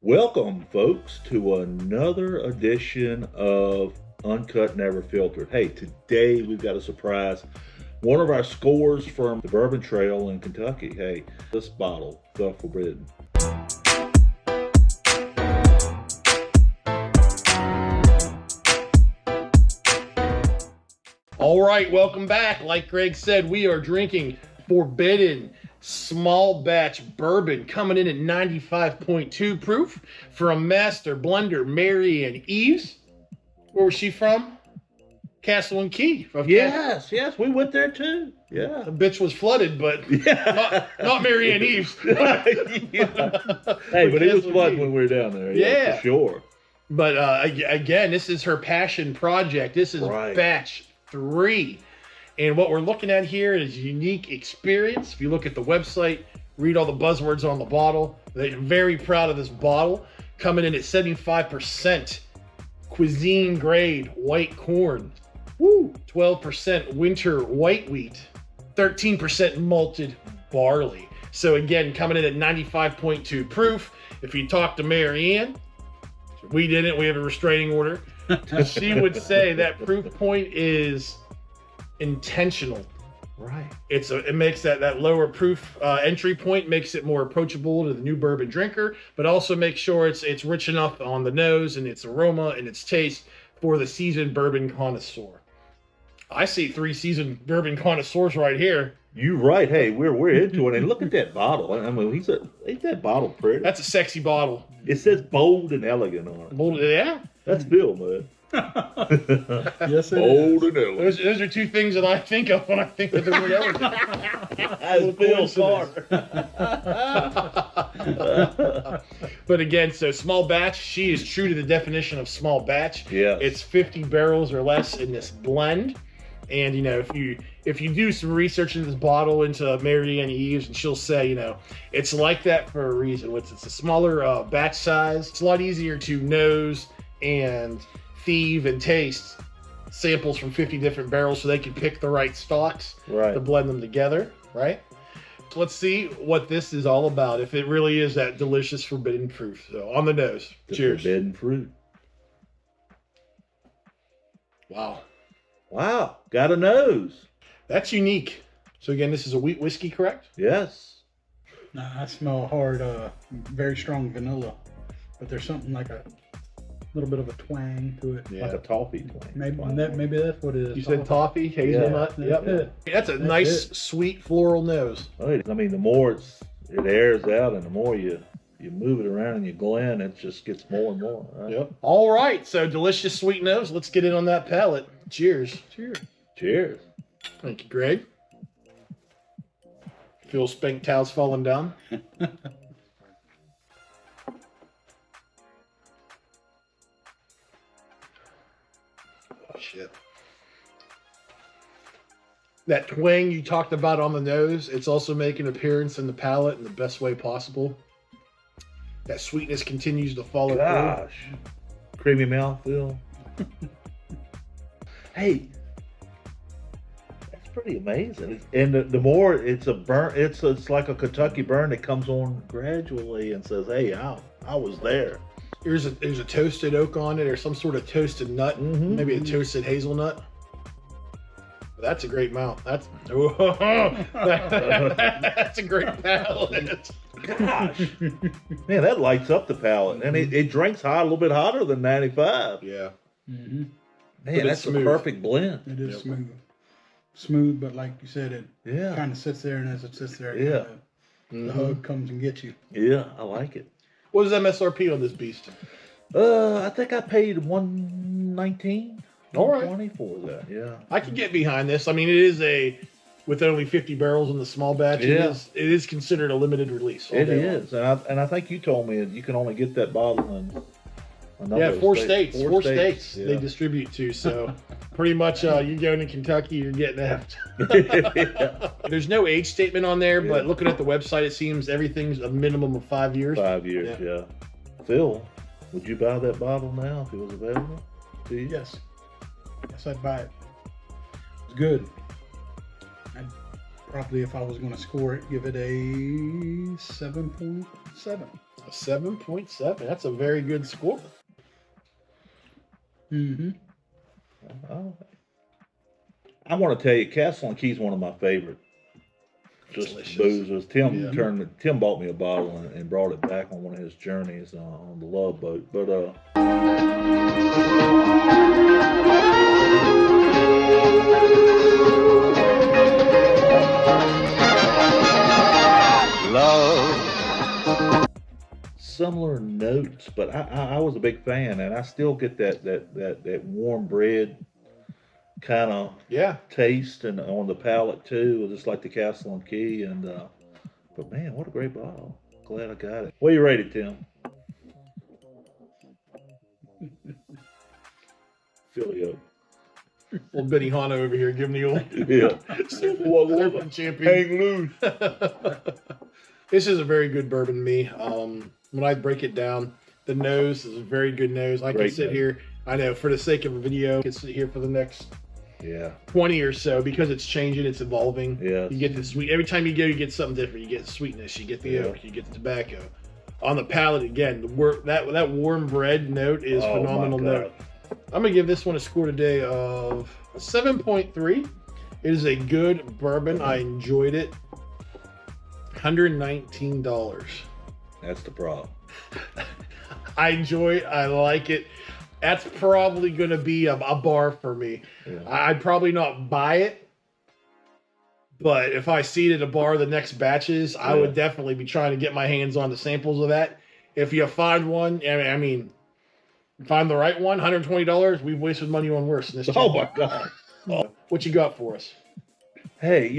Welcome, folks, to another edition of Uncut Never Filtered. Hey, today we've got a surprise. One of our scores from the Bourbon Trail in Kentucky. Hey, this bottle, the Forbidden. All right, welcome back. Like Greg said, we are drinking Forbidden small batch bourbon coming in at 95.2 proof from Master Blender Marianne Eaves. Where was she from? Castle Key. Yes, we went there too. Yeah. The bitch was flooded, but not Marianne Eaves. Yeah. Hey, but it was fun when we were down there. Yeah, for sure. But again, this is her passion project. This is batch 3. And what we're looking at here is unique experience. If you look at the website, read all the buzzwords on the bottle. They're very proud of this bottle. Coming in at 75% cuisine grade white corn. 12% winter white wheat. 13% malted barley. So again, coming in at 95.2 proof. If you talk to Marianne, we didn't. We have a restraining order. She would say that proof point is intentional. Right. It makes that lower proof entry point, makes it more approachable to the new bourbon drinker, but also makes sure it's rich enough on the nose and its aroma and its taste for the seasoned bourbon connoisseur. I see 3 seasoned bourbon connoisseurs right here. You right. Hey, we're into it. And look at that bottle. I mean, ain't that bottle pretty? That's a sexy bottle. It says bold and elegant on it. Bold, yeah. That's Bill, man. Yes, it bold is. And elegant. Those are 2 things that I think of when I think of the word elegant. That's Bill's Carter. But again, so small batch, she is true to the definition of small batch. Yeah. It's 50 barrels or less in this blend. And, you know, if you do some research in this bottle into Marianne Eaves, and she'll say, you know, it's like that for a reason. It's a smaller batch size. It's a lot easier to nose and thieve and taste samples from 50 different barrels so they can pick the right stocks to blend them together, right? So let's see what this is all about, if it really is that delicious forbidden fruit. So on the nose. Cheers. Forbidden fruit. Wow, got a nose. That's unique. So again, this is a wheat whiskey, correct? Yes. I smell hard, very strong vanilla, but there's something like a little bit of a twang to it. Yeah. Like a toffee twang. Maybe that's what it is. You said toffee, hazelnut. Yeah. Yep. That's a nice, sweet floral nose. I mean, the more it airs out, and the more you move it around and you blend, it just gets more and more. Right? Yep. All right. So delicious, sweet nose. Let's get in on that palate. Cheers. Cheers. Cheers. Thank you, Greg. Feel spank towels falling down. Shit. That twang you talked about on the nose, it's also making an appearance in the palate in the best way possible. That sweetness continues to follow through. Creamy mouthfeel. Hey, that's pretty amazing. And the more it's a burn, it's like a Kentucky burn that comes on gradually and says, "Hey, I was there." There's a toasted oak on it, or some sort of toasted nut, maybe a toasted hazelnut. That's a great mouth. That's a great palate. Gosh, man, that lights up the palate, and it drinks hot, a little bit hotter than 95. Yeah. Mm-hmm. Man, that's a perfect blend. It is smooth, but like you said, it kind of sits there, and as it sits there, the hug comes and gets you. Yeah, I like it. What is MSRP on this beast? I think I paid $119. All right. $120 for that. Yeah. I can get behind this. I mean, it is with only 50 barrels in the small batch. Yeah. It is considered a limited release. It is, and I think you told me you can only get that bottle in. Four states. Four states yeah. They distribute to. So pretty much you're going to Kentucky, you're getting effed. There's no age statement on there, but looking at the website, it seems everything's a minimum of 5 years. 5 years, yeah. Phil, would you buy that bottle now if it was available to you? Yes, I'd buy it. It's good. I'd probably, if I was going to score it, give it a 7.7. A 7.7. That's a very good score. Mm-hmm. I want to tell you, Castle Key is one of my favorite just Delicious. boozers. Tim bought me a bottle and brought it back on one of his journeys on the Love Boat. But Love. similar notes, but I was a big fan, and I still get that warm bread kind of taste and on the palate too, just like the Castle Key. And but man, what a great bottle! Glad I got it. What are you rated, Tim? Philly Oak. Old Benny Hanna over here giving the old Yeah. Bourbon champion. Hang loose. This is a very good bourbon to me. When I break it down, the nose is a very good nose. I can Great sit nose. here. I know for the sake of a video, I can sit here for the next 20 or so because it's changing, it's evolving. Yeah. You get the sweet. Every time you go, you get something different. You get sweetness, you get the oak, you get the tobacco. On the palate, again, that warm bread note is phenomenal note. I'm gonna give this one a score today of a 7.3. It is a good bourbon. I enjoyed it. $119. That's the problem. I enjoy it. I like it. That's probably going to be a bar for me. Yeah. I'd probably not buy it, but if I see it at a bar the next batches, I would definitely be trying to get my hands on the samples of that. If you find one, I mean, find the right one, $120. We've wasted money on worse in this channel. Oh my God. What you got for us? Hey,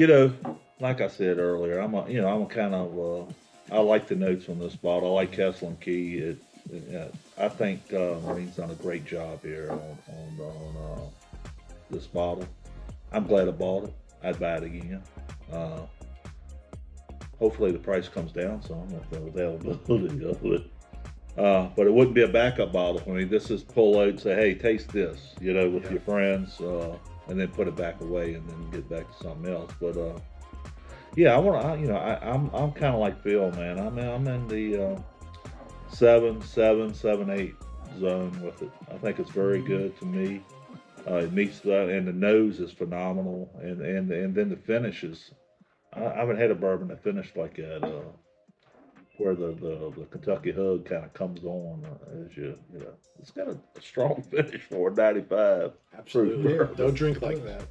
like I said earlier, I'm a kind of I like the notes on this bottle. I like Castle Key. I think Marine's done a great job here on this bottle. I'm glad I bought it. I'd buy it again. Hopefully the price comes down some with the availability of it. But it wouldn't be a backup bottle for me. This is pull out and say, hey, taste this, with your friends, and then put it back away and then get back to something else. But I'm kind of like Phil, man. I'm in the 7, 8 zone with it. I think it's very good to me. It meets that, and the nose is phenomenal, and then the finishes. I haven't had a bourbon that finished like that, where the Kentucky hug kind of comes on as it's got a strong finish for a 95. Absolutely. Don't drink like that.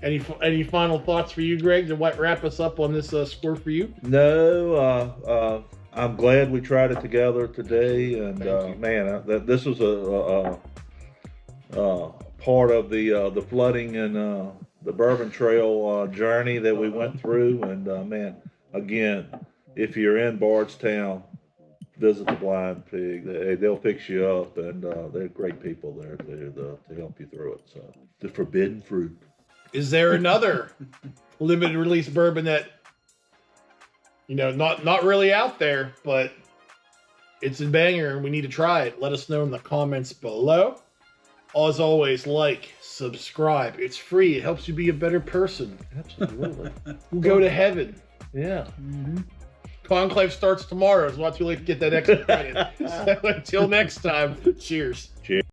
Any final thoughts for you, Greg, to wrap us up on this score for you? No, I'm glad we tried it together today, and man, this was a part of the flooding and the Bourbon Trail journey that we went through. And man, again, if you're in Bardstown, visit the Blind Pig. They'll fix you up, and they're great people there to help you through it. So the forbidden fruit. Is there another limited release bourbon that not really out there, but it's a banger and we need to try it? Let us know in the comments below. As always, like, subscribe. It's free. It helps you be a better person. Absolutely. We'll go to heaven. Yeah. Mm-hmm. Conclave starts tomorrow. It's not too late to get that extra credit. So until next time, cheers. Cheers.